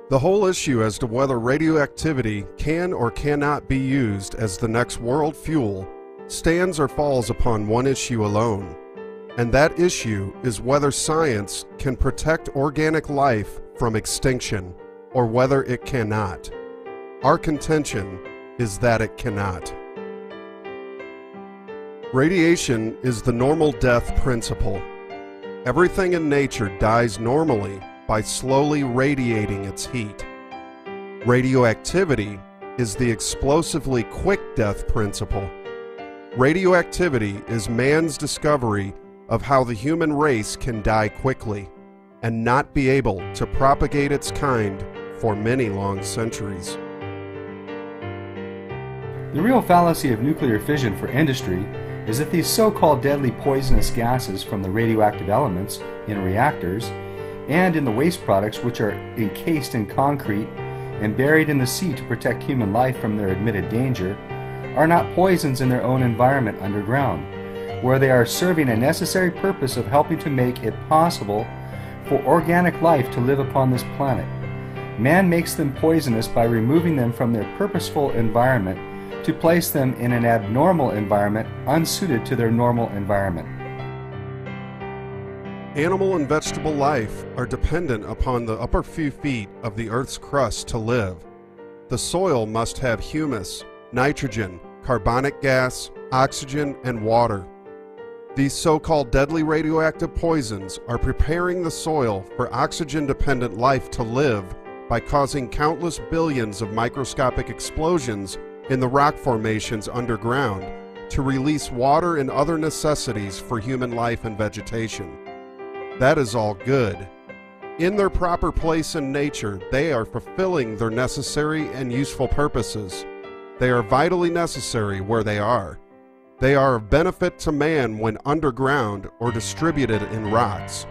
The whole issue as to whether radioactivity can or cannot be used as the next world fuel stands or falls upon one issue alone, and that issue is whether science can protect organic life from extinction or whether it cannot. Our contention is that it cannot. Radiation is the normal death principle. Everything in nature dies normally by slowly radiating its heat. Radioactivity is the explosively quick death principle. Radioactivity is man's discovery of how the human race can die quickly and not be able to propagate its kind for many long centuries. The real fallacy of nuclear fission for industry is that these so-called deadly poisonous gases from the radioactive elements in reactors and in the waste products which are encased in concrete and buried in the sea to protect human life from their admitted danger are not poisons in their own environment underground, where they are serving a necessary purpose of helping to make it possible for organic life to live upon this planet. Man makes them poisonous by removing them from their purposeful environment to place them in an abnormal environment unsuited to their normal environment. Animal and vegetable life are dependent upon the upper few feet of the Earth's crust to live. The soil must have humus, nitrogen, carbonic gas, oxygen, and water. These so-called deadly radioactive poisons are preparing the soil for oxygen-dependent life to live by causing countless billions of microscopic explosions in the rock formations underground to release water and other necessities for human life and vegetation. That is all good. In their proper place in nature, they are fulfilling their necessary and useful purposes. They are vitally necessary where they are. They are of benefit to man when underground or distributed in rocks.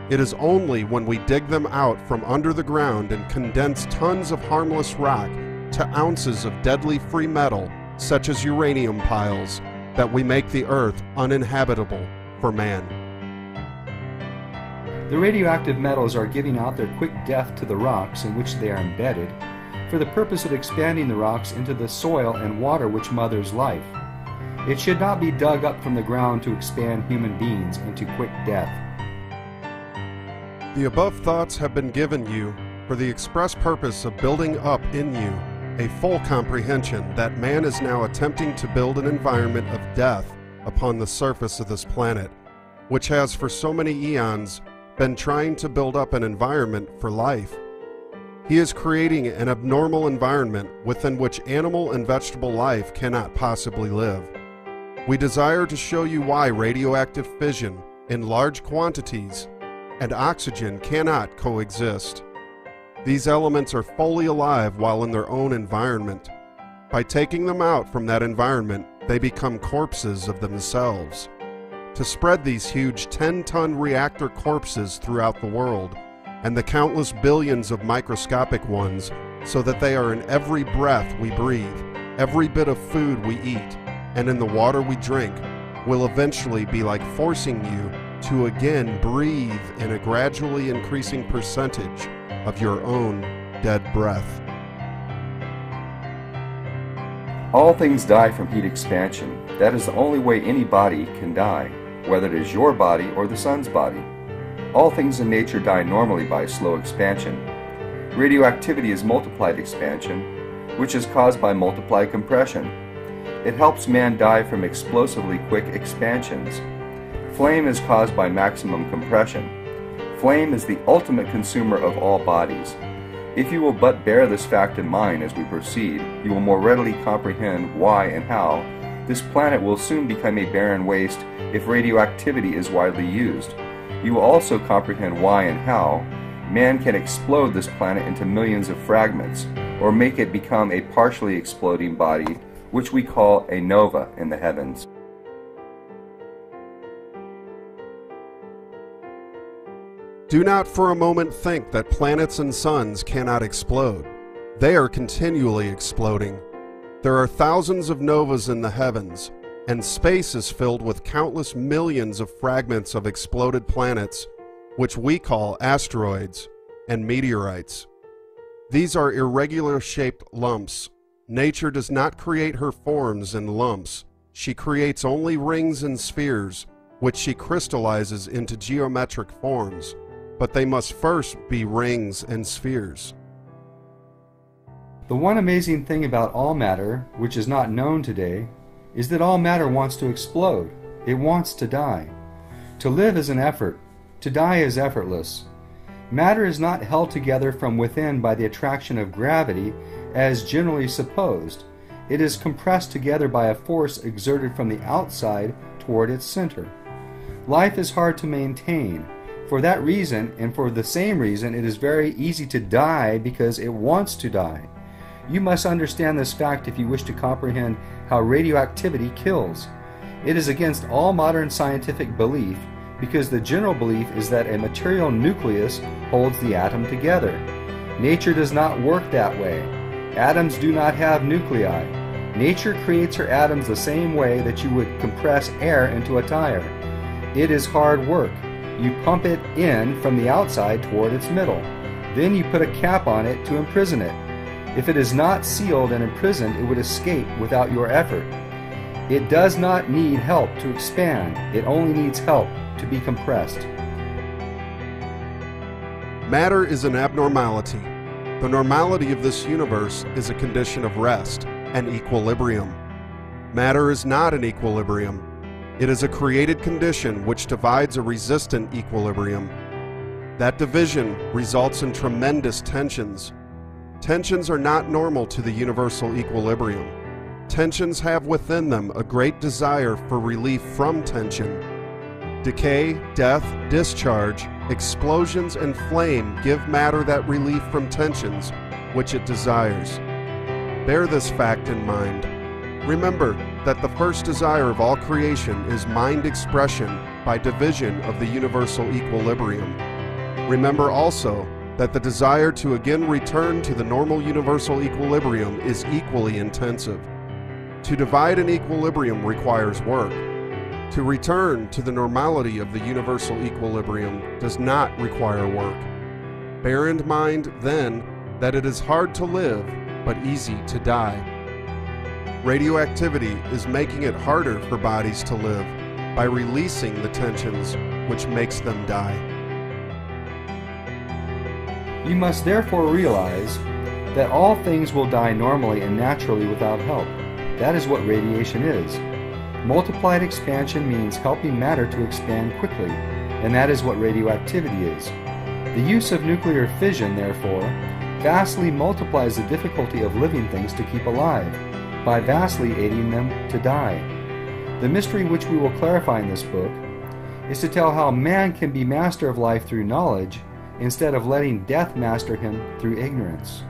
It is only when we dig them out from under the ground and condense tons of harmless rock to ounces of deadly free metal, such as uranium piles, that we make the earth uninhabitable for man. The radioactive metals are giving out their quick death to the rocks in which they are embedded for the purpose of expanding the rocks into the soil and water which mothers life. It should not be dug up from the ground to expand human beings into quick death. The above thoughts have been given you for the express purpose of building up in you a full comprehension that man is now attempting to build an environment of death upon the surface of this planet, which has for so many eons been trying to build up an environment for life. He is creating an abnormal environment within which animal and vegetable life cannot possibly live. We desire to show you why radioactive fission in large quantities and oxygen cannot coexist. These elements are fully alive while in their own environment. By taking them out from that environment, they become corpses of themselves. To spread these huge 10-ton reactor corpses throughout the world, and the countless billions of microscopic ones, so that they are in every breath we breathe, every bit of food we eat, and in the water we drink, will eventually be like forcing you to again breathe in a gradually increasing percentage of your own dead breath. All things die from heat expansion. That is the only way any body can die, whether it is your body or the sun's body. All things in nature die normally by slow expansion. Radioactivity is multiplied expansion, which is caused by multiplied compression. It helps man die from explosively quick expansions. Flame is caused by maximum compression. Flame is the ultimate consumer of all bodies. If you will but bear this fact in mind as we proceed, you will more readily comprehend why and how this planet will soon become a barren waste if radioactivity is widely used. You will also comprehend why and how man can explode this planet into millions of fragments, or make it become a partially exploding body, which we call a nova in the heavens. Do not for a moment think that planets and suns cannot explode. They are continually exploding. There are thousands of novas in the heavens, and space is filled with countless millions of fragments of exploded planets, which we call asteroids and meteorites. These are irregular shaped lumps. Nature does not create her forms in lumps. She creates only rings and spheres, which she crystallizes into geometric forms, but they must first be rings and spheres. The one amazing thing about all matter, which is not known today, is that all matter wants to explode. It wants to die. To live is an effort. To die is effortless. Matter is not held together from within by the attraction of gravity, as generally supposed. It is compressed together by a force exerted from the outside toward its center. Life is hard to maintain. For that reason, and for the same reason, it is very easy to die because it wants to die. You must understand this fact if you wish to comprehend how radioactivity kills. It is against all modern scientific belief, because the general belief is that a material nucleus holds the atom together. Nature does not work that way. Atoms do not have nuclei. Nature creates her atoms the same way that you would compress air into a tire. It is hard work. You pump it in from the outside toward its middle. Then you put a cap on it to imprison it. If it is not sealed and imprisoned, it would escape without your effort. It does not need help to expand. It only needs help to be compressed. Matter is an abnormality. The normality of this universe is a condition of rest, an equilibrium. Matter is not an equilibrium. It is a created condition which divides a resistant equilibrium. That division results in tremendous tensions. Tensions are not normal to the universal equilibrium. Tensions have within them a great desire for relief from tension. Decay, death, discharge, explosions, and flame give matter that relief from tensions which it desires. Bear this fact in mind. Remember that the first desire of all creation is mind expression by division of the universal equilibrium. Remember also that the desire to again return to the normal universal equilibrium is equally intensive. To divide an equilibrium requires work. To return to the normality of the universal equilibrium does not require work. Bear in mind, then, that it is hard to live, but easy to die. Radioactivity is making it harder for bodies to live by releasing the tensions which makes them die. You must therefore realize that all things will die normally and naturally without help. That is what radiation is. Multiplied expansion means helping matter to expand quickly, and that is what radioactivity is. The use of nuclear fission, therefore, vastly multiplies the difficulty of living things to keep alive, by vastly aiding them to die. The mystery which we will clarify in this book is to tell how man can be master of life through knowledge, instead of letting death master him through ignorance.